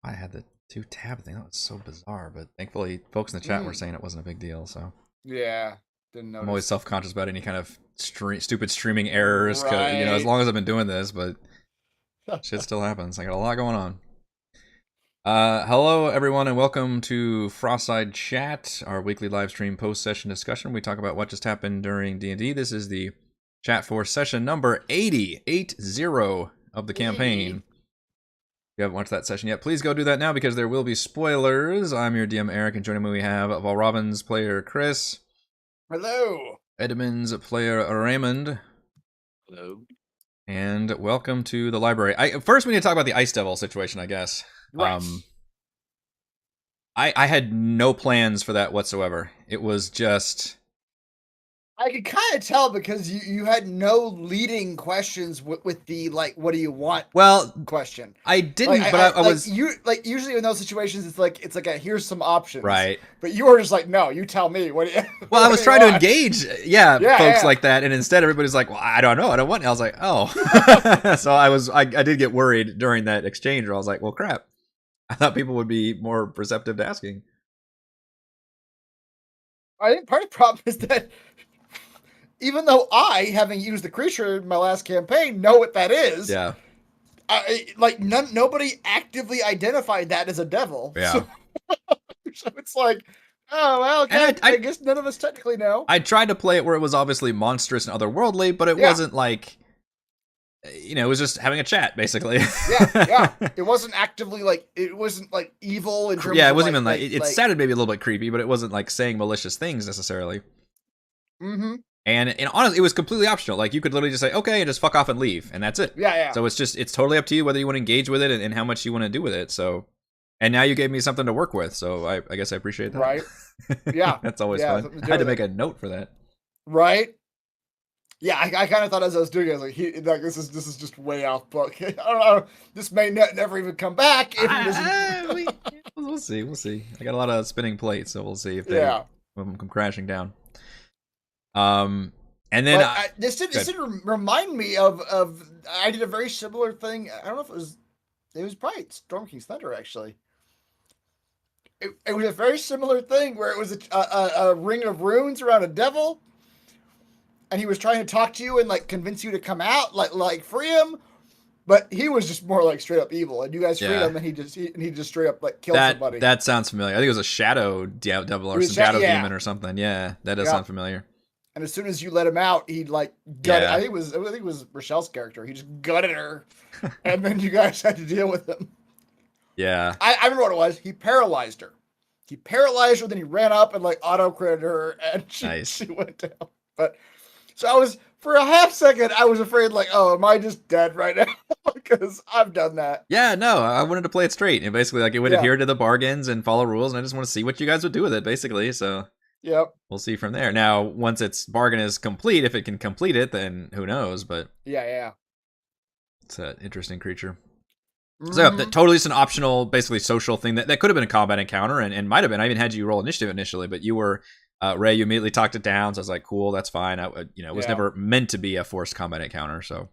I had the two tab thing. That was so bizarre, but thankfully, folks in the chat were saying it wasn't a big deal. So Yeah, didn't I'm always notice. self-conscious about any kind of stupid streaming errors, cause as Right. long as I've been doing this, but shit still happens. I got a lot going on. Hello everyone, and welcome to Frostside Chat, our weekly live stream post-session discussion. We talk about what just happened during D&D. This is the chat for session number 80 of the campaign. If you haven't watched that session yet, please go do that now because there will be spoilers. I'm your DM Eric, and joining me we have Valrobin's player Chris. Hello. Edmund's player Raymond. Hello. And welcome to the library. First, we need to talk about the Ice Devil situation, I guess. Right. I had no plans for that whatsoever. It was just... I could kind of tell because you had no leading questions with the like, what do you want? Well, question. I didn't, but I was usually in those situations it's like a here's some options. Right. But you were just like, no, you tell me. What do you? Well, I was trying to engage, folks like that, and instead everybody's like, well, I don't know, I don't want. And I was like, oh, so I did get worried during that exchange. Where I was like, well, crap. I thought people would be more receptive to asking. I think part of the problem is that even though I, having used the creature in my last campaign, know what that is. Yeah. Nobody actively identified that as a devil. Yeah. So it's like, oh well, okay, I guess none of us technically know. I tried to play it where it was obviously monstrous and otherworldly, but it wasn't like, it was just having a chat basically. Yeah. It wasn't actively it wasn't like evil in terms. Yeah, it of wasn't even it sounded maybe a little bit creepy, but it wasn't like saying malicious things necessarily. Mm-hmm. And honestly, it was completely optional. Like, you could literally just say, okay, and just fuck off and leave, and that's it. Yeah. So it's totally up to you whether you want to engage with it and how much you want to do with it. So, and now you gave me something to work with, so I guess I appreciate that. Right. Yeah. That's always fun. I had to make a note for that. Right. Yeah, I kind of thought as I was doing it, I was like, this is just way off book. I don't know. This may never even come back. We'll see. I got a lot of spinning plates, so we'll see if they come crashing down. And then this did remind me of I did a very similar thing. I don't know if it was probably Storm King's Thunder actually. It was a very similar thing where it was a ring of runes around a devil, and he was trying to talk to you and like convince you to come out, like free him, but he was just more like straight up evil, and you guys freed him, and he just straight up like killed somebody. That sounds familiar. I think it was a shadow devil or some shadow demon or something. Yeah, that does sound familiar. And as soon as you let him out, he'd like gut. I think it was Rochelle's character. He just gutted her, and then you guys had to deal with him. Yeah, I remember what it was. He paralyzed her. Then he ran up and like auto critted her, and she went down. But so I was for a half second, I was afraid like, oh, am I just dead right now? Because I've done that. Yeah, no, I wanted to play it straight, and basically like it would adhere to the bargains and follow rules, and I just want to see what you guys would do with it, basically. So. Yep. We'll see from there. Now, once its bargain is complete, if it can complete it, then who knows? But yeah, it's an interesting creature. Mm-hmm. So totally just an optional, basically social thing that could have been a combat encounter and might have been. I even had you roll initiative initially, but you were Ray. You immediately talked it down, so I was like, cool, that's fine. It was never meant to be a forced combat encounter. So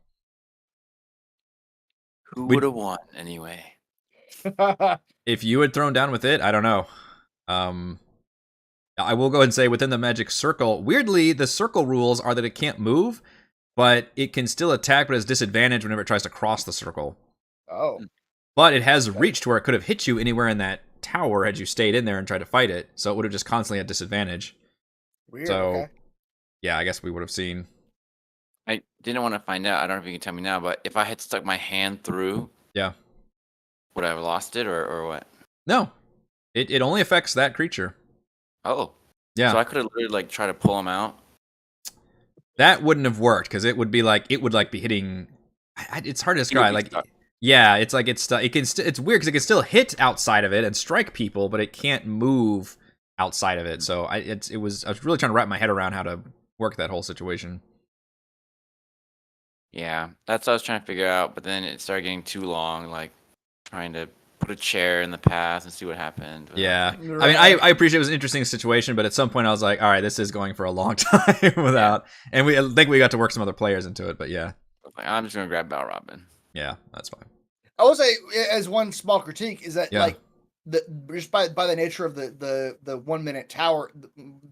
who would have won anyway? If you had thrown down with it, I don't know. I will go ahead and say within the magic circle, weirdly, the circle rules are that it can't move, but it can still attack, but has disadvantage whenever it tries to cross the circle. Oh. But it has reached where it could have hit you anywhere in that tower had you stayed in there and tried to fight it, so it would have just constantly had disadvantage. Weird. So, yeah, I guess we would have seen. I didn't want to find out. I don't know if you can tell me now, but if I had stuck my hand through, would I have lost it or what? No. It only affects that creature. Oh. Yeah. So I could have literally like tried to pull him out. That wouldn't have worked because it would be hitting. It's hard to describe. It's like it's weird because it can still hit outside of it and strike people, but it can't move outside of it. So I was really trying to wrap my head around how to work that whole situation. Yeah, that's what I was trying to figure out, but then it started getting too long, like trying to put a chair in the path and see what happened. But yeah. I mean, I appreciate it was an interesting situation, but at some point I was like, all right, this is going for a long time without, and I think we got to work some other players into it, but yeah. I'm just going to grab Valrobin. Yeah, that's fine. I will say, as one small critique, is that Yeah. like just by the nature of the 1 minute tower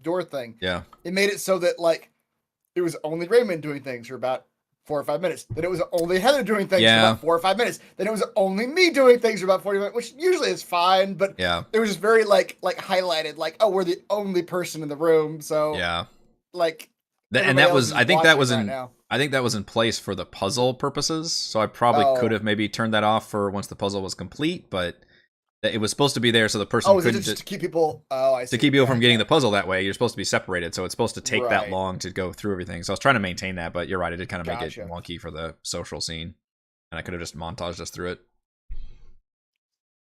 door thing, Yeah. it made it so that like it was only Raymond doing things for about 4 or 5 minutes. Then it was only Heather doing things for about 4 or 5 minutes. Then it was only me doing things for about 40 minutes, which usually is fine, but it was very like highlighted, like, oh, we're the only person in the room, so like. And that was, I think that was in place for the puzzle purposes. So I probably could have maybe turned that off for once the puzzle was complete, but it was supposed to be there so the person couldn't just to keep people. Oh, I see. To keep people from getting the puzzle that way. You're supposed to be separated, so it's supposed to take that long to go through everything. So I was trying to maintain that, but you're right, it did kind of make it wonky for the social scene, and I could have just montaged us through it.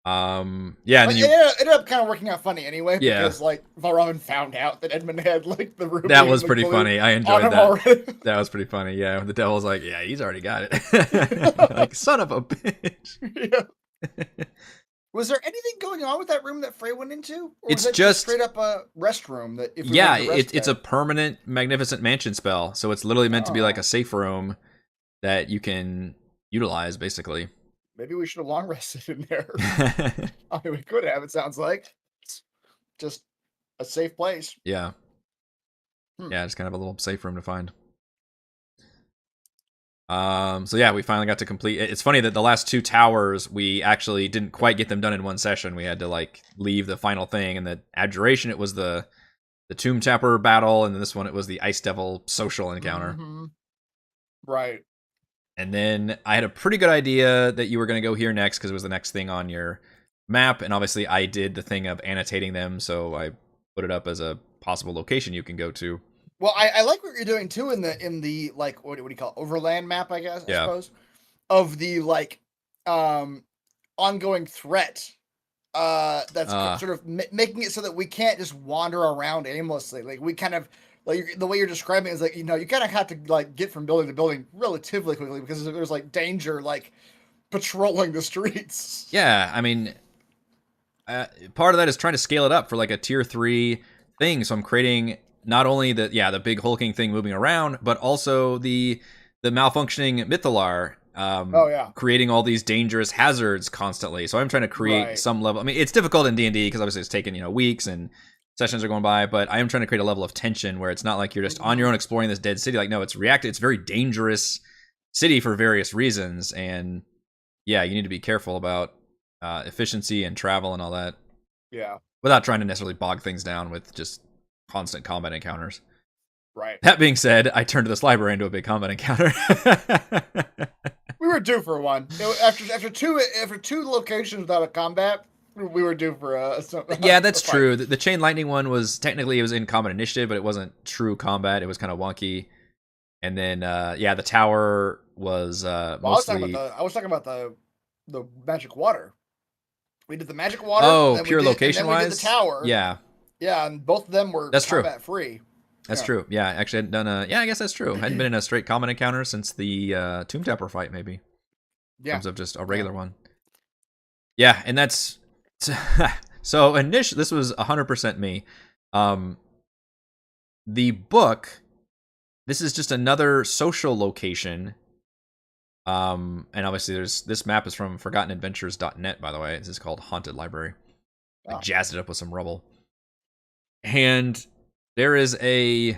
And then it ended up kind of working out funny anyway, because like Valravan found out that Edmund had like the room. That was pretty funny. I enjoyed that. That was pretty funny. Yeah, the devil's like, yeah, he's already got it. Like, son of a bitch. Yeah. Was there anything going on with that room that Frey went into? Or it's was it just straight up a restroom that if it's a permanent magnificent mansion spell, so it's literally meant to be like a safe room that you can utilize, basically. Maybe we should have long rested in there. I mean, we could have, it sounds like. It's just a safe place. Yeah. Yeah, it's kind of a little safe room to find. So yeah, we finally got to complete. It's funny that the last 2 towers, we actually didn't quite get them done in one session. We had to like leave the final thing, and the Abjuration, it was the Tomb Tapper battle, and then this one, it was the Ice Devil social encounter. Mm-hmm. Right. And then I had a pretty good idea that you were going to go here next because it was the next thing on your map. And obviously I did the thing of annotating them, so I put it up as a possible location you can go to. Well, I like what you're doing too in the like, what do you call it? Overland map, I guess, I suppose, of the like ongoing threat that's sort of making it so that we can't just wander around aimlessly. Like we kind of, like the way you're describing it is like, you kind of have to like get from building to building relatively quickly because there's like danger like patrolling the streets. Yeah, I mean, part of that is trying to scale it up for like a tier 3 thing. So I'm creating not only the big hulking thing moving around, but also the malfunctioning Mythalar. Creating all these dangerous hazards constantly. So I'm trying to create some level. I mean, it's difficult in D&D because obviously it's taken weeks and sessions are going by, but I am trying to create a level of tension where it's not like you're just on your own exploring this dead city. Like, no, it's reactive. It's a very dangerous city for various reasons, and yeah, you need to be careful about efficiency and travel and all that. Yeah. Without trying to necessarily bog things down with just constant combat encounters. Right. That being said, I turned this library into a big combat encounter. We were due for one. After two locations without a combat, we were due for yeah, that's true. The Chain Lightning one was technically, it was in combat initiative, but it wasn't true combat. It was kind of wonky. And then the tower was mostly. I was talking about the magic water. We did the magic water. Oh, pure location wise. We did the tower. Yeah. Yeah, and both of them were combat free. That's true. Yeah, actually, I hadn't done I guess that's true. I hadn't been in a straight combat encounter since the Tomb Tapper fight, maybe. Yeah. In terms of just a regular one. Yeah, and that's so initially this was 100% me. The book, this is just another social location. And obviously this map is from ForgottenAdventures.net, by the way. This is called Haunted Library. I jazzed it up with some rubble. And there is a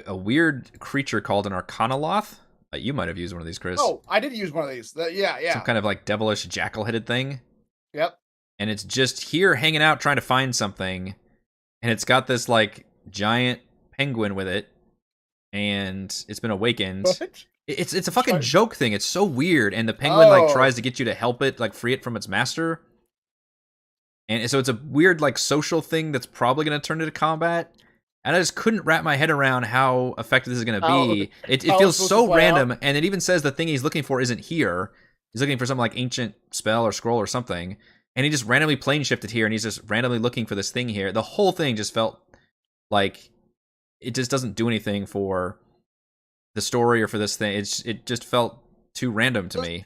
weird creature called an Arcanoloth. You might have used one of these, Chris. Oh, I did use one of these. Yeah. Some kind of like devilish jackal-headed thing. Yep. And it's just here hanging out trying to find something. And it's got this like giant penguin with it. And it's been awakened. What? It's a fucking joke thing. It's so weird. And the penguin like tries to get you to help it, like free it from its master. And so it's a weird like social thing that's probably going to turn into combat. And I just couldn't wrap my head around how effective this is going to be. It feels so random. And it even says the thing he's looking for isn't here. He's looking for some like ancient spell or scroll or something. And he just randomly plane shifted here. And he's just randomly looking for this thing here. The whole thing just felt like it just doesn't do anything for the story or for this thing. It just felt too random to me.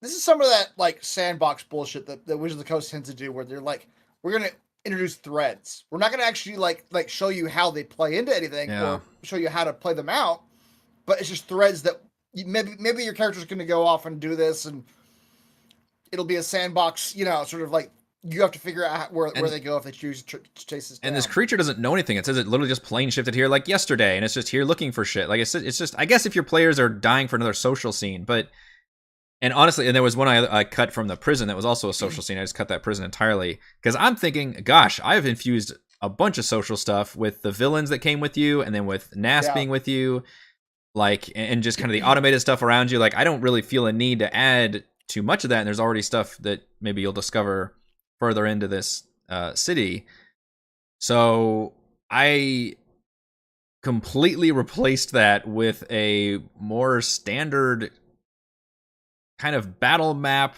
This is some of that like sandbox bullshit that Wizards of the Coast tends to do, where they're like, we're gonna introduce threads. We're not gonna actually like show you how they play into anything or show you how to play them out, but it's just threads that maybe your character's going to go off and do this, and it'll be a sandbox, sort of like you have to figure out where they go if they choose to chase this down. And this creature doesn't know anything. It says it literally just plane shifted here like yesterday, and it's just here looking for shit. Like it's just, I guess if your players are dying for another social scene, and honestly, and there was one I cut from the prison that was also a social scene. I just cut that prison entirely because I'm thinking, gosh, I've infused a bunch of social stuff with the villains that came with you, and then with Nas being with you, like, and just kind of the automated stuff around you. Like, I don't really feel a need to add too much of that, and there's already stuff that maybe you'll discover further into this city. So I completely replaced that with a more standard kind of battle map.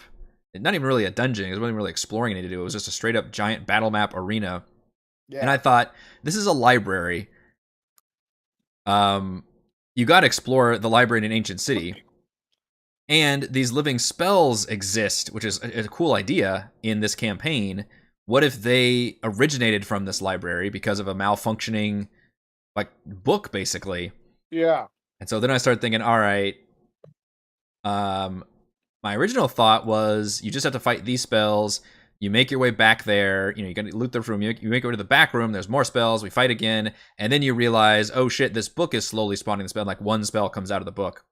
Not even really a dungeon. It wasn't really exploring anything to do. It was just a straight up giant battle map arena. Yeah. And I thought, this is a library. You got to explore the library in an ancient city. And these living spells exist, which is a cool idea in this campaign. What if they originated from this library because of a malfunctioning, like, book, basically? Yeah. And so then I started thinking, all right, my original thought was you just have to fight these spells. You make your way back there. You got to loot the room. You make your way to the back room. There's more spells. We fight again. And then you realize, oh, shit, this book is slowly spawning the spell. Like, one spell comes out of the book.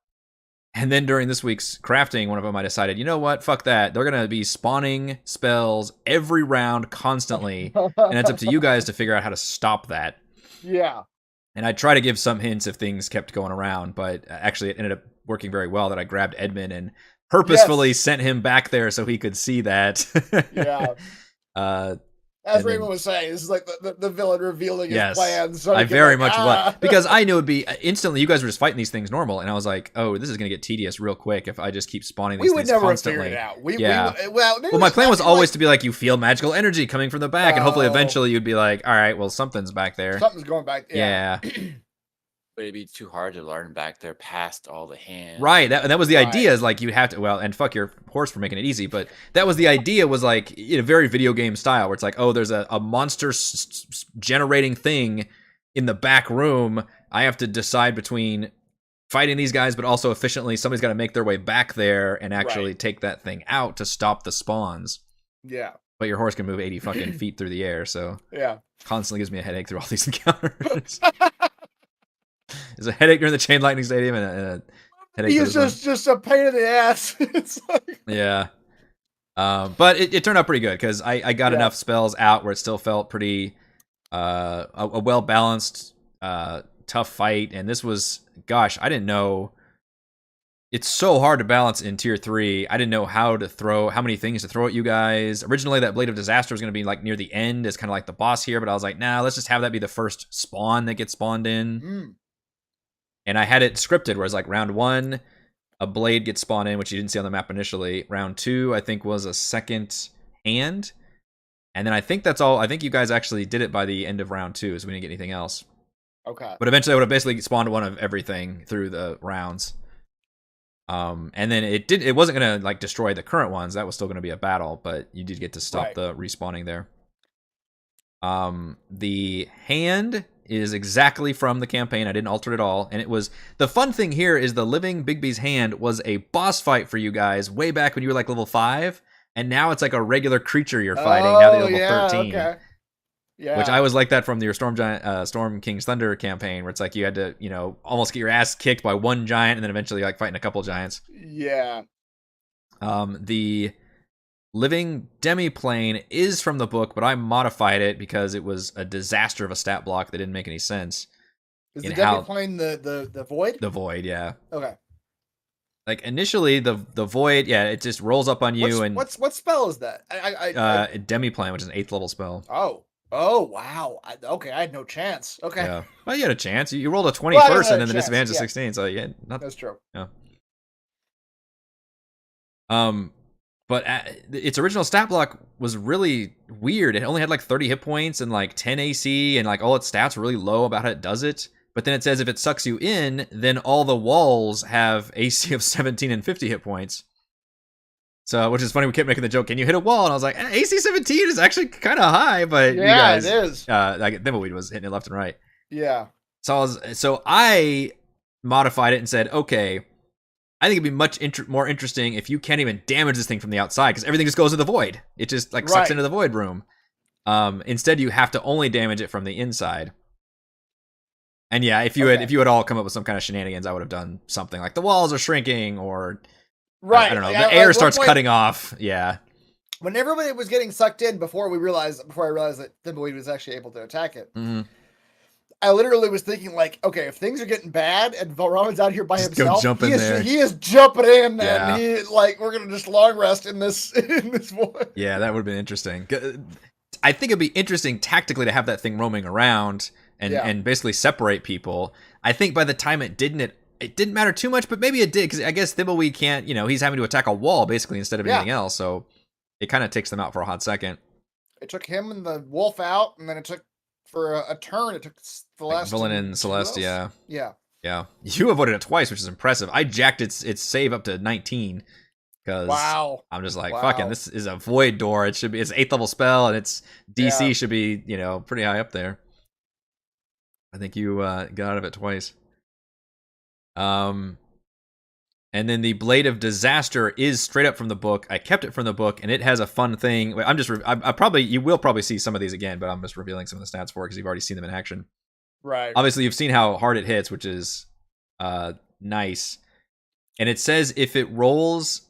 And then during this week's crafting, one of them I decided, you know what? Fuck that. They're going to be spawning spells every round constantly. And it's up to you guys to figure out how to stop that. Yeah. And I try to give some hints if things kept going around. But actually, it ended up working very well that I grabbed Edmund and purposefully sent him back there so he could see that. Yeah. As Raymond was saying, this is like the villain revealing his plans. So I very much was. Because I knew it'd be instantly, you guys were just fighting these things normal, and I was like, oh, this is going to get tedious real quick if I just keep spawning these things constantly. We would never figure it out. Well, my plan was always to be like, you feel magical energy coming from the back, and hopefully eventually you'd be like, all right, well, something's back there. Something's going back. Yeah. But it'd be too hard to learn back there past all the hands. Right. That was the idea, is like you have to, well, and fuck your horse for making it easy, but that was the idea, was like in a very video game style where it's like, oh, there's a monster generating thing in the back room. I have to decide between fighting these guys, but also efficiently somebody's got to make their way back there and actually take that thing out to stop the spawns. Yeah. But your horse can move 80 fucking feet through the air, so constantly gives me a headache through all these encounters. There's a headache during the Chain Lightning Stadium and a headache. He's just a pain in the ass. It's like... Yeah. But it turned out pretty good because I got enough spells out where it still felt pretty a well-balanced, tough fight. And this was, gosh, I didn't know. It's so hard to balance in Tier 3. I didn't know how many things to throw at you guys. Originally, that Blade of Disaster was going to be like near the end as kind of like the boss here, but I was like, nah, let's just have that be the first spawn that gets spawned in. And I had it scripted, whereas like round 1, a blade gets spawned in, which you didn't see on the map initially. Round 2, I think, was a second hand. And then I think that's all. I think you guys actually did it by the end of round 2, so we didn't get anything else. Okay. But eventually I would have basically spawned one of everything through the rounds. And then it wasn't going to like destroy the current ones. That was still going to be a battle, but you did get to stop the respawning there. The hand is exactly from the campaign. I didn't alter it at all. And it was, the fun thing here is the living Bigby's hand was a boss fight for you guys way back when you were like level 5. And now it's like a regular creature you're fighting. Now they're level 13. Okay. Yeah. Which I was like that from the Storm King's Thunder campaign, where it's like you had to, almost get your ass kicked by one giant and then eventually like fighting a couple giants. Yeah. The living demi-plane is from the book, but I modified it because it was a disaster of a stat block that didn't make any sense. Is the demi-plane the void? The void, yeah. Okay. Like initially the void, it just rolls up on you. What spell is that? Demi-plane, which is an 8th level spell. Oh wow. Okay, I had no chance. Okay. Yeah. Well, you had a chance. You rolled a 20 first and then the disadvantage is 16, so yeah, that's true. Yeah. But its original stat block was really weird. It only had like 30 hit points and like 10 AC, and like all its stats were really low about how it does it. But then it says if it sucks you in, then all the walls have AC of 17 and 50 hit points. So, which is funny, we kept making the joke, can you hit a wall? And I was like, AC 17 is actually kind of high, but you guys, it is. Like Thimbleweed was hitting it left and right. Yeah. So I modified it and said, okay, I think it'd be much more interesting if you can't even damage this thing from the outside because everything just goes to the void. It just like sucks into the void room. Instead, you have to only damage it from the inside. And yeah, if you had all come up with some kind of shenanigans, I would have done something like the walls are shrinking or I don't know, the air starts cutting off. Yeah. When everybody was getting sucked in before I realized that Thimbleweed was actually able to attack it. Mm-hmm. I literally was thinking like, okay, if things are getting bad and Valraman's out here by himself, he is jumping in and he like we're gonna just long rest in this void. Yeah, that would have been interesting. I think it'd be interesting tactically to have that thing roaming around and basically separate people. I think by the time it didn't matter too much, but maybe it did because I guess Thimbleweed can't. He's having to attack a wall basically instead of anything else, so it kind of takes them out for a hot second. It took him and the wolf out, and then it took. For a turn, it took the last Villain and Celeste, Yeah. You avoided it twice, which is impressive. I jacked its save up to 19 because I'm just like, fucking, this is a void door. It should be it's 8th level spell, and its DC should be pretty high up there. I think you got out of it twice. And then the Blade of Disaster is straight up from the book. I kept it from the book, and it has a fun thing. You will probably see some of these again, but I'm just revealing some of the stats for it because you've already seen them in action. Right. Obviously, you've seen how hard it hits, which is nice. And it says if it rolls,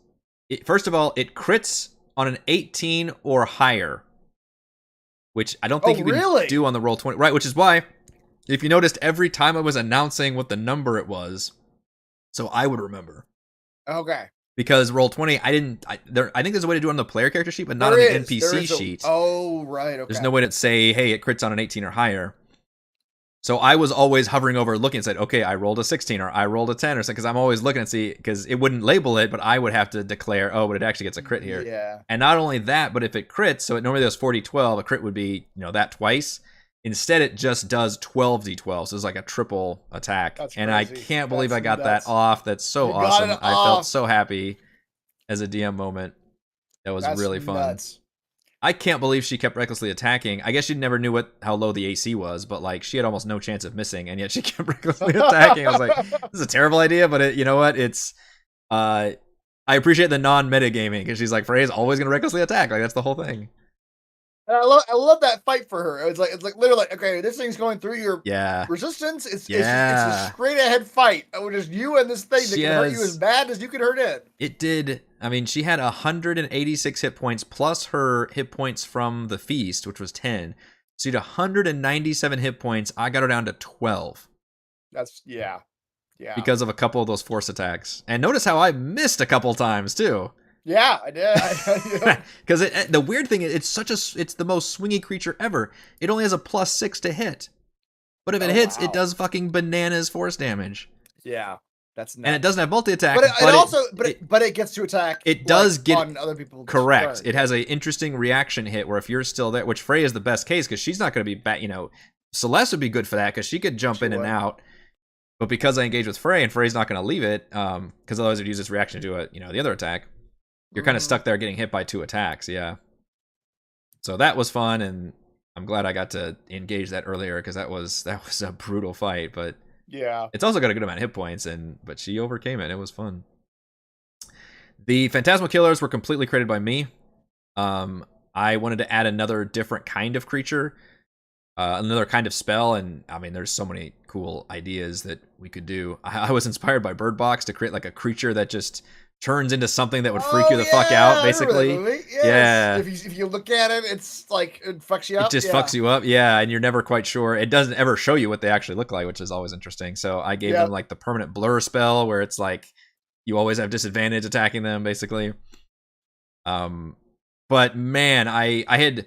first of all, it crits on an 18 or higher, which I don't think you can do on the roll 20. Right, which is why, if you noticed, every time I was announcing what the number it was, so I would remember. Okay. Because roll 20, I think there's a way to do it on the player character sheet, but not on the NPC sheet. Oh, right. Okay. There's no way to say, hey, it crits on an 18 or higher. So I was always hovering over looking and said, okay, I rolled a 16 or I rolled a 10 or something, because I'm always looking and see, because it wouldn't label it, but I would have to declare, oh, but it actually gets a crit here. Yeah. And not only that, but if it crits, so it normally does 40-12, a crit would be, that twice. Instead, it just does 12d12, so it's like a triple attack. That's and crazy. I can't believe I got that off. That's so awesome. I felt so happy as a DM moment. That was really fun. Nuts. I can't believe she kept recklessly attacking. I guess she never knew how low the AC was, but like she had almost no chance of missing, and yet she kept recklessly attacking. I was like, this is a terrible idea, but you know what? It's I appreciate the non-meta gaming because she's like, Frey's always gonna recklessly attack. Like that's the whole thing. And I love that fight for her. It's like literally okay, this thing's going through your resistance. It's a straight ahead fight. It just you and this thing that can hurt you as bad as you can hurt it. It did. I mean, she had 186 hit points plus her hit points from the feast, which was 10. So you had 197 hit points. I got her down to 12. That's yeah. Because of a couple of those force attacks. And notice how I missed a couple times too. Yeah, I did. Because the weird thing is, it's the most swingy creature ever. It only has a +6 to hit, but if it hits, it does fucking bananas force damage. Yeah, that's nuts. And it doesn't have multi attack. But it gets to attack. It does get on other people. Correct. Turn. It has an interesting reaction hit where if you're still there, which Frey is the best case because she's not going to be back. Celeste would be good for that because she could jump in and out. But because I engage with Frey and Frey's not going to leave it, because otherwise it'd use this reaction to do it. The other attack. You're kind of stuck there getting hit by 2 attacks, yeah. So that was fun, and I'm glad I got to engage that earlier because that was a brutal fight. But yeah, it's also got a good amount of hit points, but she overcame it. It was fun. The Phantasmal Killers were completely created by me. I wanted to add another different kind of creature, another kind of spell, and I mean, there's so many cool ideas that we could do. I was inspired by Bird Box to create like a creature that just turns into something that would freak you the fuck out, basically. Yes. Yeah. If you look at it, it's like it fucks you up. It just fucks you up, yeah, and you're never quite sure. It doesn't ever show you what they actually look like, which is always interesting. So I gave them like the permanent blur spell, where it's like you always have disadvantage attacking them, basically. But man, I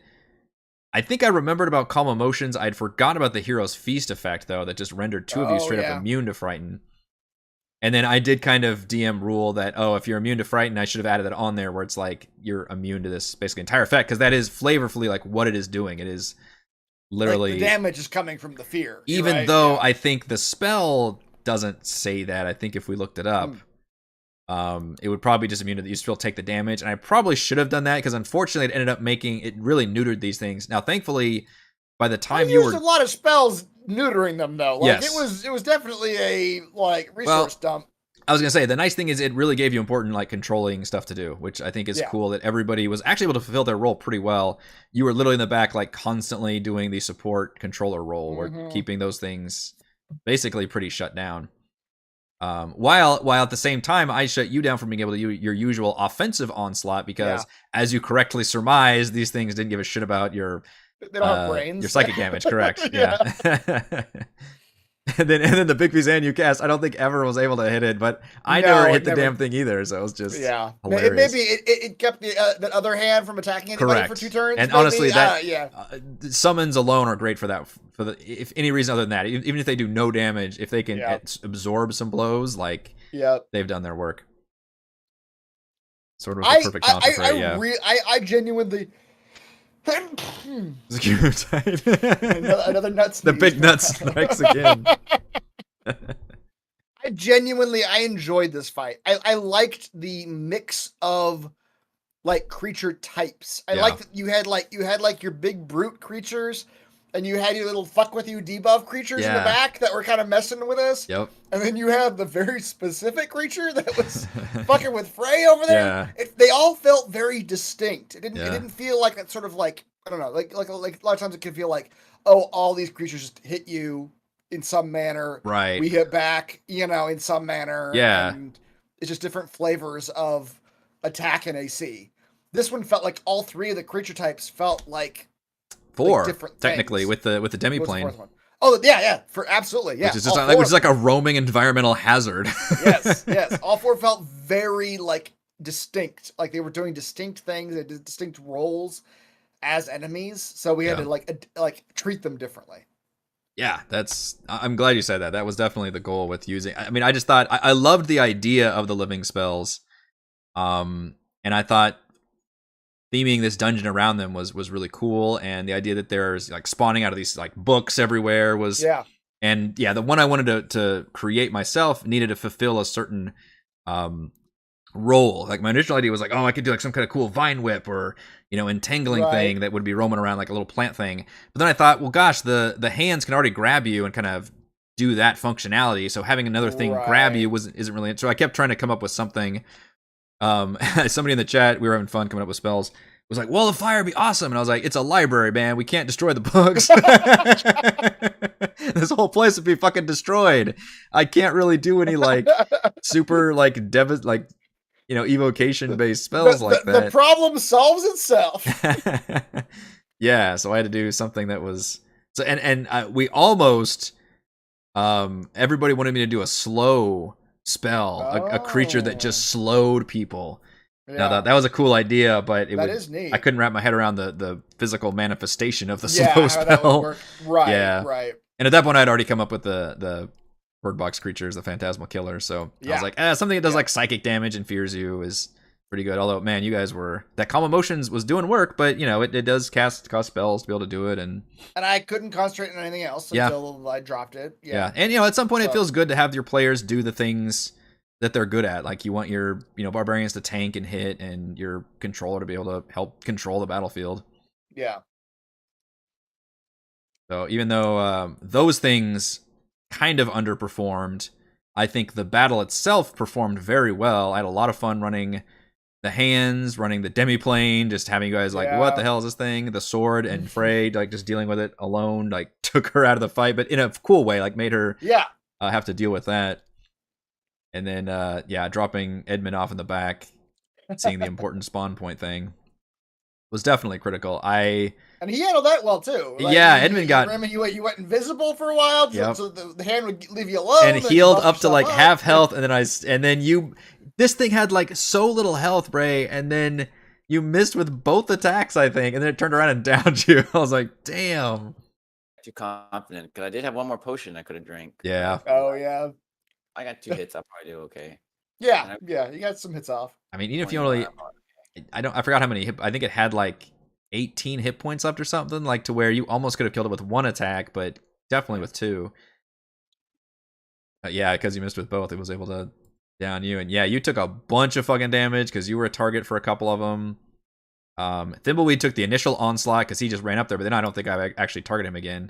think I remembered about Calm Emotions. I'd forgot about the Hero's Feast effect, though, that just rendered 2 of you straight up immune to Frighten. And then I did kind of DM rule that, if you're immune to Frighten, I should have added that on there where it's like you're immune to this basically entire effect, because that is flavorfully like what it is doing. It is literally... Like the damage is coming from the fear. Even though I think the spell doesn't say that. I think if we looked it up, it would probably just immune to that. You still take the damage. And I probably should have done that because unfortunately it ended up it really neutered these things. Now, thankfully, by the time you used a lot of spells neutering them though. Like it was definitely a resource dump. I was gonna say the nice thing is it really gave you important like controlling stuff to do, which I think is cool that everybody was actually able to fulfill their role pretty well. You were literally in the back like constantly doing the support controller role, or keeping those things basically pretty shut down. While at the same time I shut you down from being able to use your usual offensive onslaught because as you correctly surmised, these things didn't give a shit about your they don't have brains. Your psychic damage, correct? Yeah. And then the big Fizan you cast, I don't think ever was able to hit it, but I never hit the damn thing either, so it was just hilarious. Maybe it kept the other hand from attacking anybody for 2 turns. And honestly, summons alone are great for that. For the if any reason other than that, even if they do no damage, if they can absorb some blows, like they've done their work. Sort of a perfect counter for it. I genuinely. Another nuts. The big nuts strikes again. I enjoyed this fight. I liked the mix of like creature types. I liked that you had your big brute creatures, and you had your little fuck with you debuff creatures in the back that were kind of messing with us. Yep. And then you have the very specific creature that was fucking with Frey over there. They all felt very distinct. It didn't feel like that sort of like, I don't know, like a lot of times it can feel like, oh, all these creatures just hit you in some manner. Right. We hit back, in some manner. Yeah. And it's just different flavors of attack and AC. This one felt like all 3 of the creature types felt like 4 different technically things. with the demiplane. Oh yeah, for absolutely, yeah. Which is just which is like a roaming environmental hazard. yes. All 4 felt very like distinct, like they were doing distinct things, they did distinct roles as enemies. So we had to like treat them differently. Yeah, I'm glad you said that. That was definitely the goal with using. I mean, I just thought I loved the idea of the living spells, and I thought theming this dungeon around them was really cool, and the idea that there's like spawning out of these like books everywhere was and the one I wanted to create myself needed to fulfill a certain role. Like my initial idea was like, oh, I could do like some kind of cool vine whip or entangling thing that would be roaming around like a little plant thing. But then I thought, well, gosh, the hands can already grab you and kind of do that functionality, so having another thing grab you isn't really. So I kept trying to come up with something. Somebody in the chat, we were having fun coming up with spells, was like, wall of fire would be awesome. And I was like, it's a library, man. We can't destroy the books. This whole place would be fucking destroyed. I can't really do any like super like evocation based spells like that. The problem solves itself. Yeah, so I had to do something that was so, and we almost everybody wanted me to do a slow spell, a creature that just slowed people. Now that was a cool idea, but is neat. I couldn't wrap my head around the physical manifestation of the slow spell. Right. And at that point, I'd already come up with the bird box creatures, the phantasmal killer. So I was like, something that does like psychic damage and fears you is pretty good. Although, man, you guys that Calm Emotions was doing work, but it does cost spells to be able to do it, and I couldn't concentrate on anything else until I dropped it. Yeah, and at some point it feels good to have your players do the things that they're good at. Like you want your barbarians to tank and hit, and your controller to be able to help control the battlefield. Yeah. So even though those things kind of underperformed, I think the battle itself performed very well. I had a lot of fun running the hands, running the demiplane, just having you guys like, what the hell is this thing? The sword, and Frey like just dealing with it alone, like took her out of the fight, but in a cool way, like made her have to deal with that. And then dropping Edmund off in the back, seeing the important spawn point thing was definitely critical. And he handled that well too. Like, Edmund got. Remember, you went invisible for a while, so the hand would leave you alone, and healed up to like half health, and then this thing had like so little health, Bray, and then you missed with both attacks, I think, and then it turned around and downed you. I was like, damn. Too confident because I did have one more potion I could have drank. Yeah. Oh yeah. I got 2 hits. I'll probably do okay. Yeah, you got some hits off. I mean, even if you only, I forgot how many hit. I think it had like 18 hit points left or something, like to where you almost could have killed it with 1 attack, but definitely with 2. Because you missed with both, it was able to down you, and you took a bunch of fucking damage because you were a target for a couple of them. Thimbleweed took the initial onslaught because he just ran up there, but then I don't think I actually targeted him again.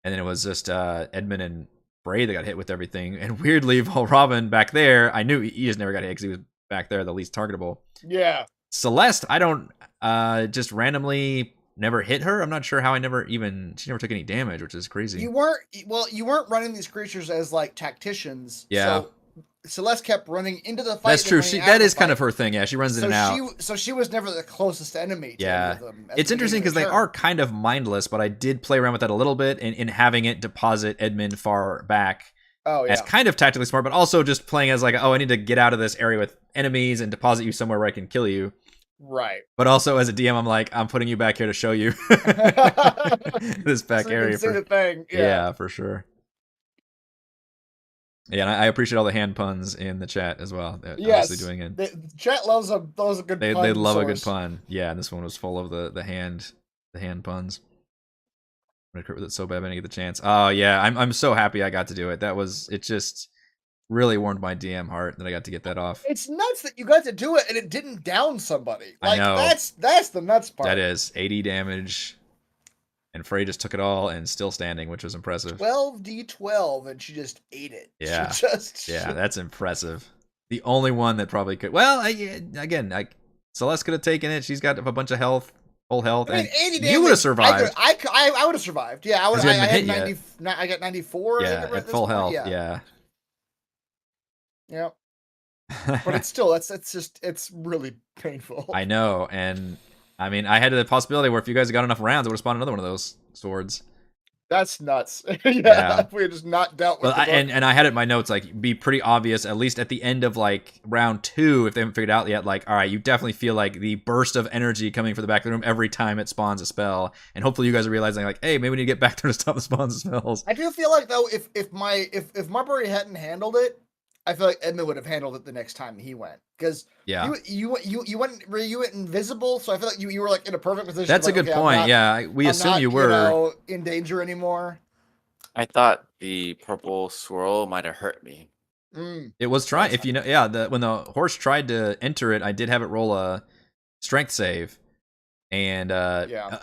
And then it was just Edmund and Bray that got hit with everything. And weirdly, Valravn back there, I knew he just never got hit because he was back there, the least targetable. Yeah. Celeste, I don't just randomly never hit her. I'm not sure how she never took any damage, which is crazy. You weren't running these creatures as like tacticians. Yeah. So Celeste kept running into the fight. That's true. That is kind of her thing. Yeah, she runs in and out. So she was never the closest enemy to any of them. It's interesting because they are kind of mindless, but I did play around with that a little bit in having it deposit Edmund far back. Oh, yeah. As kind of tactically smart, but also just playing as like, oh, I need to get out of this area with enemies and deposit you somewhere where I can kill you. Right. But also as a DM, I'm like, I'm putting you back here to show you this back so you area. Can see the thing. Yeah, for sure. Yeah, and I appreciate all the hand puns in the chat as well. Yes, obviously doing it. The chat loves a good. They love a good pun. Yeah, and this one was full of the hand puns. I'm gonna crit with it so bad I didn't get the chance. Oh yeah, I'm so happy I got to do it. It just really warmed my DM heart that I got to get that off. It's nuts that you got to do it and it didn't down somebody. Like, I know. That's the nuts part. That is 80 damage. And Frey just took it all and still standing, which was impressive. 12d12, and she just ate it. Yeah, yeah, that's impressive. The only one that probably could. Well, Celeste could have taken it. She's got a bunch of health, full health, and 80 damage, you would have survived. I would have survived. Yeah, I would. I had 90. I got 94. Yeah, at full health. Yeah. Yep. But it's still it's really painful. I know, and. I mean, I had the possibility where if you guys got enough rounds, I would have spawned another one of those swords. That's nuts. Yeah, if we had just not dealt with it. And I had it in my notes, like, be pretty obvious, at least at the end of, like, round 2, if they haven't figured out yet, like, all right, you definitely feel, like, the burst of energy coming from the back of the room every time it spawns a spell. And hopefully you guys are realizing, like, hey, maybe we need to get back there to stop the spawns of spells. I do feel like, though, if Marbury hadn't handled it, I feel like Edmund would have handled it the next time he went. Because you went invisible, so I feel like you were like in a perfect position. That's a good point. We assume you were in danger anymore. I thought the purple swirl might have hurt me. It was trying. If you know, when the horse tried to enter it, I did have it roll a strength save, and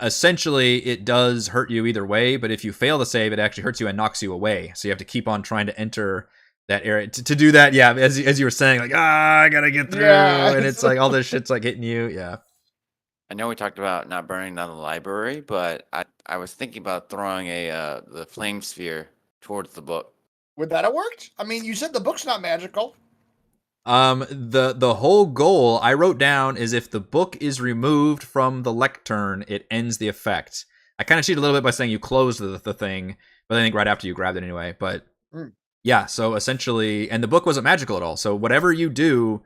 essentially it does hurt you either way. But if you fail the save, it actually hurts you and knocks you away. So you have to keep on trying to enter that area to do that. Yeah, as you were saying, like, I gotta get through, and it's like all this shit's like hitting you. Yeah, I know we talked about not burning down the library, but I was thinking about throwing the flame sphere towards the book. Would that have worked? I mean, you said the book's not magical. The whole goal I wrote down is if the book is removed from the lectern, it ends the effect. I kind of cheated a little bit by saying you closed the thing, but I think right after you grabbed it anyway. But yeah, so essentially, and the book wasn't magical at all. So whatever you do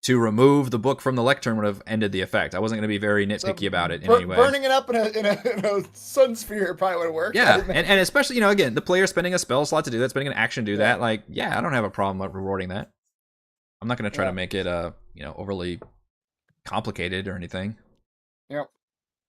to remove the book from the lectern would have ended the effect. I wasn't going to be very nitpicky about it in any way. Burning it up in a sun sphere probably would have worked. Yeah, and especially, again, the player spending a spell slot to do that, spending an action to do that, like, yeah, I don't have a problem rewarding that. I'm not going to try to make it, overly complicated or anything. Yep.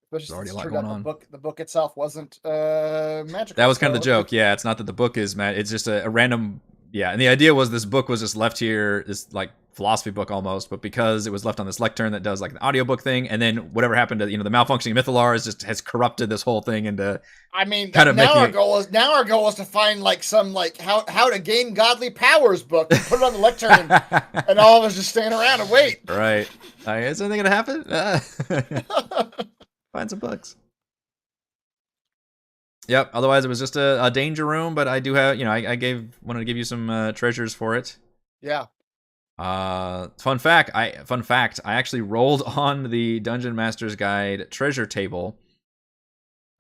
There's already a lot going on. The book itself wasn't magical. That was kind of the joke. Yeah, it's not that the book is it's just a random. Yeah, and the idea was this book was just left here, this like philosophy book almost, but because it was left on this lectern that does like an audiobook thing, and then whatever happened to the malfunctioning Mythalar has corrupted this whole thing into. I mean, our goal is to find like some like how to gain godly powers book and put it on the lectern, and all of us just stand around and wait. Right? Is anything gonna happen? Find some books. Yep. Otherwise, it was just a danger room. But I do have, I wanted to give you some treasures for it. Yeah. Fun fact. I actually rolled on the Dungeon Master's Guide treasure table.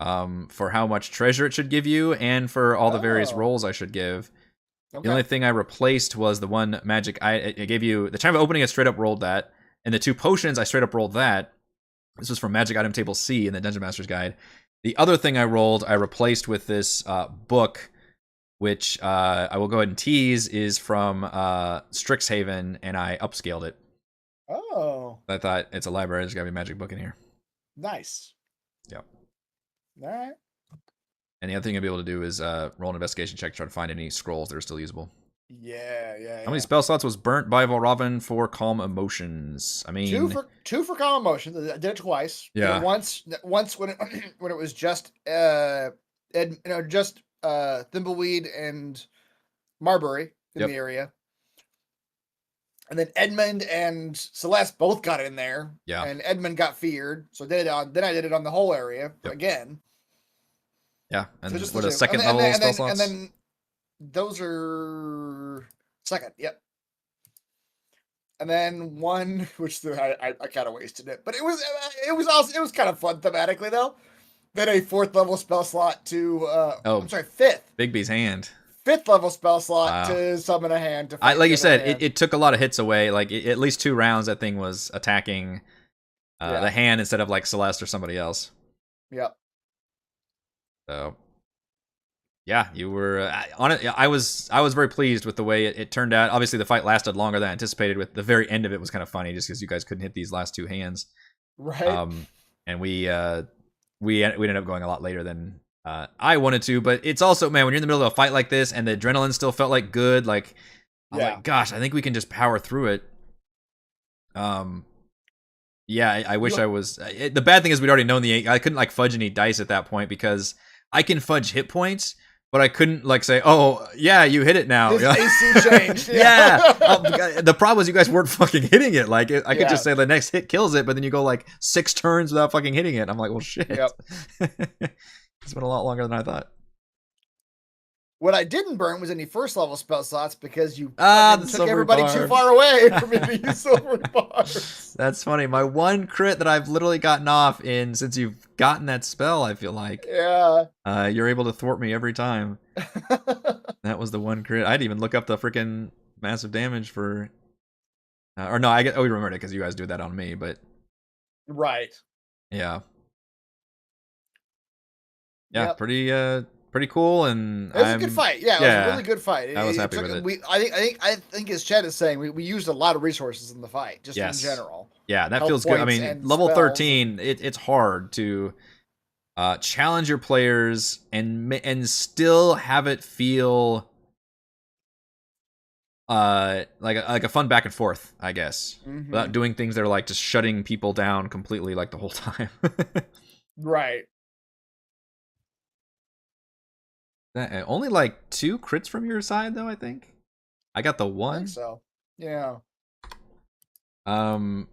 For how much treasure it should give you, and for all the various rolls I should give. Okay. The only thing I replaced was the one magic. I gave you the time of opening. I straight up rolled that, and the 2 potions I straight up rolled that. This was from Magic Item Table C in the Dungeon Master's Guide. The other thing I rolled, I replaced with this book, which I will go ahead and tease, is from Strixhaven, and I upscaled it. Oh. I thought it's a library. There's got to be a magic book in here. Nice. Yep. All right. And the other thing you'll be able to do is roll an investigation check to try to find any scrolls that are still usable. Yeah. How many spell slots was burnt by Valravn for Calm Emotions? I mean, two for Calm Emotions. I did it twice. Yeah. Once when it was just Thimbleweed and Marbury in the area. And then Edmund and Celeste both got in there. Yeah. And Edmund got feared. So then I did it on the whole area again. Yeah. And so just what a second level spell slots? And then those are second. Yep. And then one, which I kind of wasted it, but it was kind of fun thematically though. Then a 4th level spell slot to I'm sorry, 5th. Bigby's hand. 5th level spell slot to summon a hand. Like you said, it took a lot of hits away. Like at least 2 rounds, that thing was attacking the hand instead of like Celeste or somebody else. Yep. So, yeah, you were on it. I was very pleased with the way it turned out. Obviously, the fight lasted longer than anticipated. With the very end of it was kind of funny, just because you guys couldn't hit these last 2 hands. Right. And we ended up going a lot later than I wanted to, but it's also, man, when you're in the middle of a fight like this and the adrenaline still felt like good, like, I'm like, gosh, I think we can just power through it. Yeah, I wish I was. The bad thing is we'd already known I couldn't like fudge any dice at that point because I can fudge hit points, but I couldn't like say, oh yeah, you hit it now. His AC changed. Yeah. The problem was you guys weren't fucking hitting it. Like I could just say the next hit kills it, but then you go like 6 turns without fucking hitting it. I'm like, well, shit. Yep. It's been a lot longer than I thought. What I didn't burn was any 1st level spell slots because you took everybody too far away for me to use silver bars. That's funny. My one crit that I've literally gotten off in since you've gotten that spell, I feel like. Yeah. You're able to thwart me every time. That was the one crit. I'd even look up the freaking massive damage for... or no, we remembered it because you guys do that on me, but... Right. Yeah. Yeah, yep. Pretty cool, and it was a good fight. Yeah, it was a really good fight. I was happy with it. I think as Chad is saying, we used a lot of resources in the fight, just in general. Yeah, that feels good. I mean, level 13, it's hard to challenge your players and still have it feel like a fun back and forth, I guess, without doing things that are like just shutting people down completely like the whole time. Right. Only like 2 crits from your side, though. I think I got the 1. I think so. Yeah. When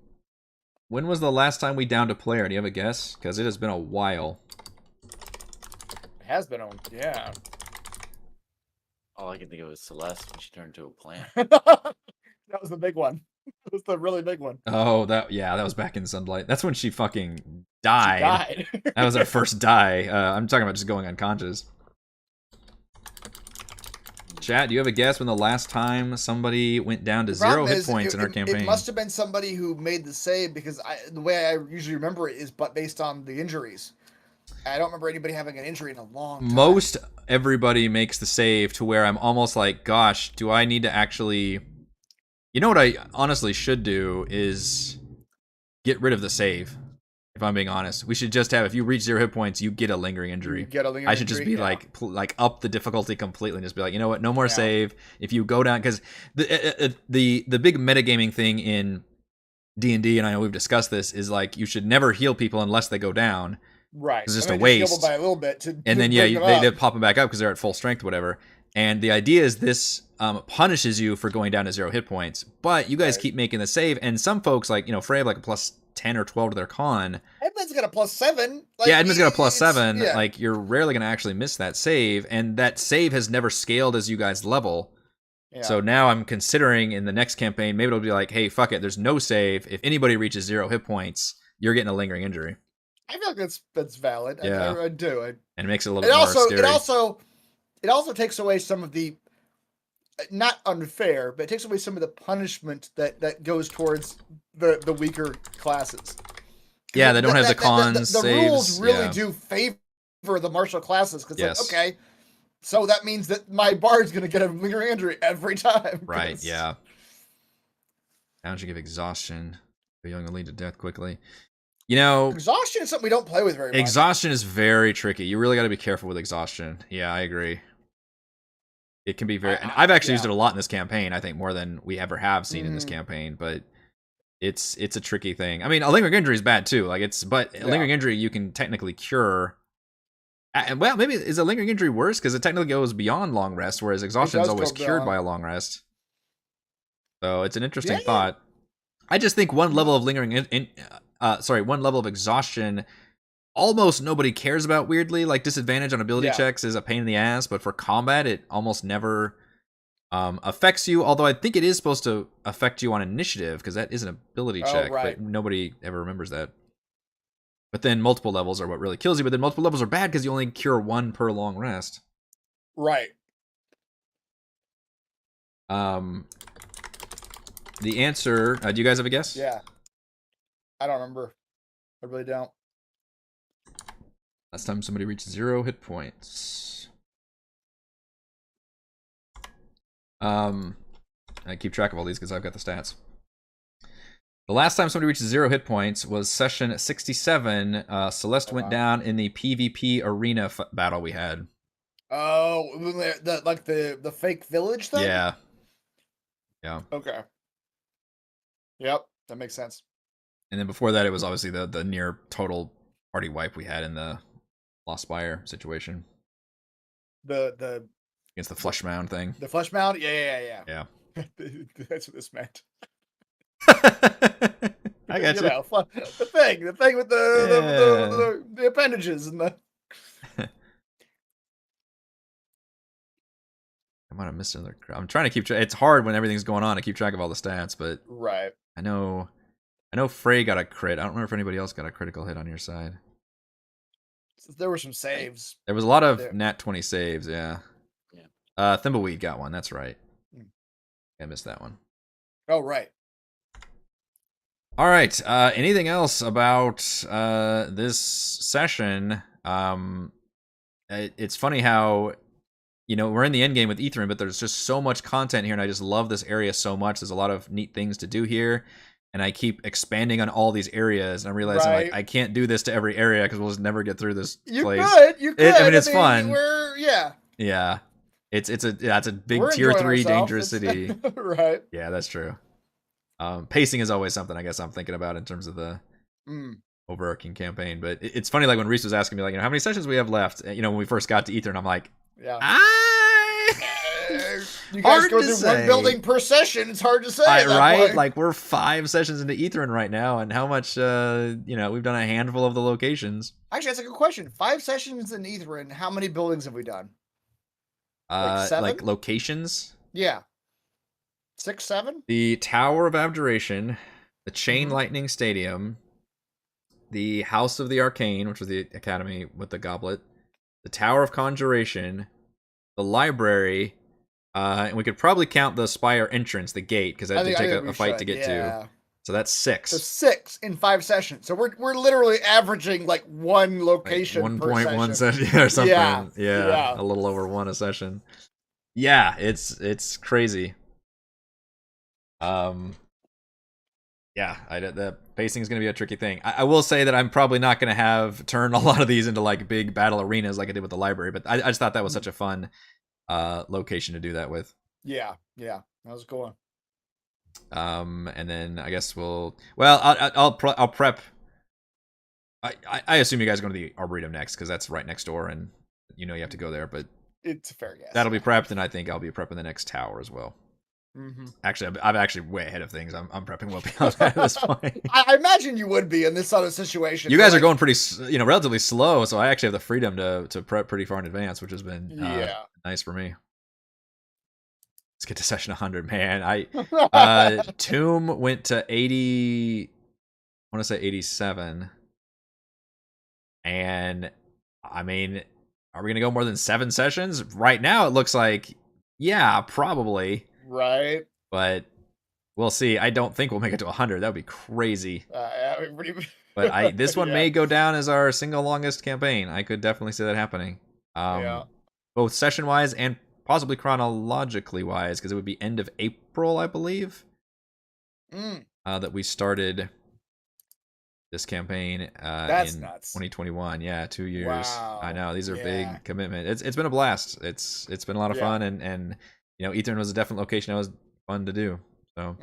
was the last time we downed a player? Do you have a guess? Because it has been a while. It has been yeah. All I can think of is Celeste when she turned into a plant. That was the big one. That was the really big one. Oh, that was back in Sunlight. That's when she fucking died. That was our first die. I'm talking about just going unconscious. Chat, do you have a guess when the last time somebody went down to 0 hit points in our campaign? It must have been somebody who made the save because the way I usually remember it is based on the injuries. I don't remember anybody having an injury in a long time. Most everybody makes the save to where I'm almost like, gosh, do I need to actually... You know what I honestly should do is get rid of the save. If I'm being honest, we should just have, if you reach 0 hit points, you get a lingering injury. I should just be like up the difficulty completely and just be like, you know what, no more save. If you go down, because the big metagaming thing in D&D, and I know we've discussed this, is like you should never heal people unless they go down. Right. It's just a waste. By a little bit and then they pop them back up because they're at full strength, whatever. And the idea is this punishes you for going down to 0 hit points, but you guys keep making the save, and some folks like Frey have like a plus 10 or 12 to their con. Edmund's got a plus 7. Edmund's got a plus 7. Yeah. Like, you're rarely going to actually miss that save, and that save has never scaled as you guys level. Yeah. So now I'm considering in the next campaign, maybe it'll be like, hey, fuck it, there's no save. If anybody reaches 0 hit points, you're getting a lingering injury. I feel like that's valid. Yeah. I do. And it makes it a little more scary. It also takes away some of the, not unfair, but it takes away some of the punishment that goes towards the weaker classes. Yeah, they don't have the cons. The rules really do favor the martial classes because, like, okay, so that means that my bard's going to get a lingering injury every time. Right, yeah. How don't you give exhaustion? You're going to lead to death quickly. Exhaustion is something we don't play with very much. Exhaustion is very tricky. You really got to be careful with exhaustion. Yeah, I agree. It can be very... And I've actually used it a lot in this campaign, I think, more than we ever have seen in this campaign, but it's a tricky thing. I mean, a lingering injury is bad, too. A lingering injury you can technically cure Well, maybe is a lingering injury worse because it technically goes beyond long rest, whereas exhaustion is always cured by a long rest. So it's an interesting thought. I just think one level of lingering one level of exhaustion almost nobody cares about, weirdly. Like disadvantage on ability checks is a pain in the ass, but for combat it almost never affects you, although I think it is supposed to affect you on initiative because that is an ability check, but nobody ever remembers that. But then multiple levels are what really kills you, but then multiple levels are bad because you only cure one per long rest. Right. The answer, do you guys have a guess? Yeah. I don't remember. I really don't. Last time somebody reached 0 hit points. I keep track of all these because I've got the stats. The last time somebody reached 0 hit points was session 67. Celeste went down in the PvP arena battle we had. Oh, like the fake village thing? Yeah. Yeah. Okay. Yep, that makes sense. And then before that, it was obviously the near total party wipe we had in the Lost Spire situation. The against the flesh mound thing. The flesh mound? Yeah. Yeah. That's what this meant. I got you. Know, the thing with the appendages and the. I might have missed another. I'm trying to keep track. It's hard when everything's going on to keep track of all the stats, but right. I know Frey got a crit. I don't remember if anybody else got a critical hit on your side. There were some saves. There was a lot of nat 20 saves. Yeah. Thimbleweed got one. That's right. I missed that one. Oh, right. All right. Anything else about this session? It's funny how, we're in the end game with Etherin, but there's just so much content here, and I just love this area so much. There's a lot of neat things to do here, and I keep expanding on all these areas, and I'm realizing like I can't do this to every area because we'll just never get through this place. You could. It's fun. Yeah. It's a big tier 3 dangerous city. Right. Yeah, that's true. Pacing is always something I guess I'm thinking about in terms of the overarching campaign. But it's funny, like when Reese was asking me, like, how many sessions we have left? When we first got to Ether, and I'm like, you guys go through one building per session. It's hard to say, right? Point. Like we're 5 sessions into Etherin right now, and how much? We've done a handful of the locations. Actually, that's a good question. 5 sessions in Etherin. How many buildings have we done? Like 7? Like locations? Yeah. 6, 7? The Tower of Abjuration, the Chain Lightning Stadium, the House of the Arcane, which was the Academy with the goblet, the Tower of Conjuration, the Library, and we could probably count the Spire entrance, the gate, because that had to take a fight to get to. So that's 6. So 6 in 5 sessions. So we're literally averaging like one location, like 1.1 session or something. Yeah, a little over 1 a session. Yeah, it's crazy. The pacing is going to be a tricky thing. I will say that I'm probably not going to turn a lot of these into like big battle arenas like I did with the library, but I just thought that was such a fun location to do that with. Yeah, that was cool. And then I guess I'll prep. I assume you guys are going to the Arboretum next because that's right next door, and you have to go there. But it's a fair guess. That'll be prepped, and I think I'll be prepping the next tower as well. Mm-hmm. Actually, I'm actually way ahead of things. I'm prepping well beyond that at this point. I imagine you would be in this sort of situation. You guys are going pretty, relatively slow, so I actually have the freedom to prep pretty far in advance, which has been nice for me. Let's get to session 100, man. Tomb went to 80. I want to say 87, and I mean, are we gonna go more than 7 sessions? Right now, it looks like probably. Right. But we'll see. I don't think we'll make it to 100. That would be crazy. But this one may go down as our single longest campaign. I could definitely see that happening. Both session-wise and possibly chronologically wise, because it would be end of April, I believe, that we started this campaign That's in nuts. 2021. Yeah, 2 years. Wow. I know, these are big commitment. It's been a blast. It's been a lot of fun, and Etherin was a definite location that was fun to do. So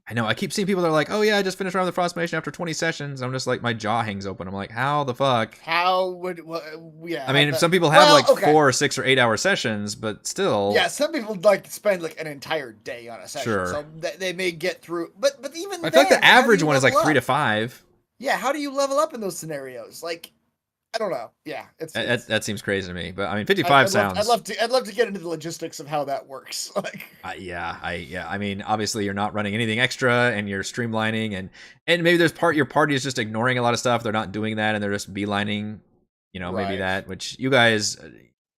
I know I keep seeing people that are like, "Oh yeah, I just finished around the Frostmaiden after 20 sessions." I'm just like, my jaw hangs open. I'm like, how the fuck? How would yeah? I mean, if some people have 4 or 6 or 8 hour sessions, but still, yeah, some people like spend like an entire day on a session, sure. So they may get through. But even I feel like the average one is like 3 to 5. Yeah, how do you level up in those scenarios? Like, I don't know. Yeah, that seems crazy to me. But I mean, 55 sounds. I'd love to get into the logistics of how that works. Like, I mean, obviously you're not running anything extra, and you're streamlining, and maybe there's your party is just ignoring a lot of stuff. They're not doing that, and they're just beelining, maybe that. Which you guys,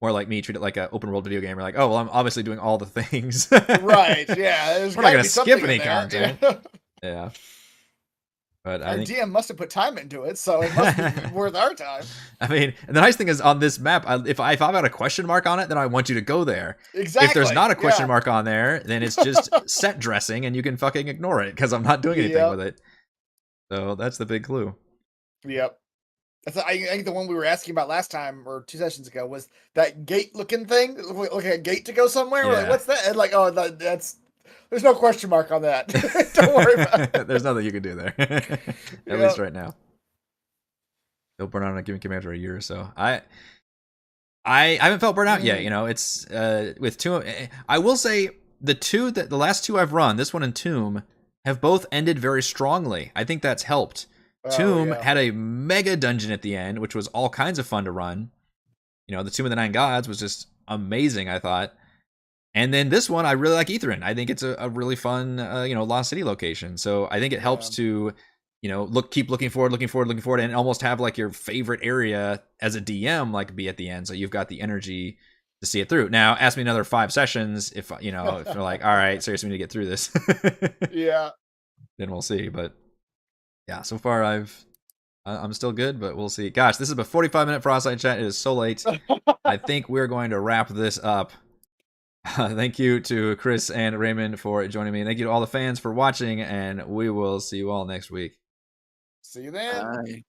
more like me, treat it like an open world video game. We're like, oh well, I'm obviously doing all the things. Right? Yeah. We're not gonna skip any content. Yeah. But our DM must have put time into it, so it must be worth our time. I mean, and the nice thing is on this map, if I've got a question mark on it, then I want you to go there. Exactly. If there's not a question mark on there, then it's just set dressing, and you can fucking ignore it because I'm not doing anything with it. So that's the big clue. Yep. I think the one we were asking about last time or 2 sessions ago was that gate-looking thing, like a gate to go somewhere. Yeah. We're like, what's that? And like, oh, that's. There's no question mark on that. Don't worry about it. There's nothing you can do there. At least right now. They'll burn out on a given command for a year or so. I haven't felt burnt out yet. It's with Tomb. I will say the last 2 I've run, this one and Tomb, have both ended very strongly. I think that's helped. Tomb had a mega dungeon at the end, which was all kinds of fun to run. The Tomb of the Nine Gods was just amazing, I thought. And then this one, I really like Etherin. I think it's a really fun, Lost City location. So I think it helps to, keep looking forward, and almost have like your favorite area as a DM, like be at the end. So you've got the energy to see it through. Now, ask me another 5 sessions if if you're like, all right, seriously, we need to get through this. Yeah. Then we'll see. But yeah, so far I'm still good, but we'll see. Gosh, this is a 45-minute Frostside chat. It is so late. I think we're going to wrap this up. Thank you to Chris and Raymond for joining me. Thank you to all the fans for watching, and we will see you all next week. See you then. Bye.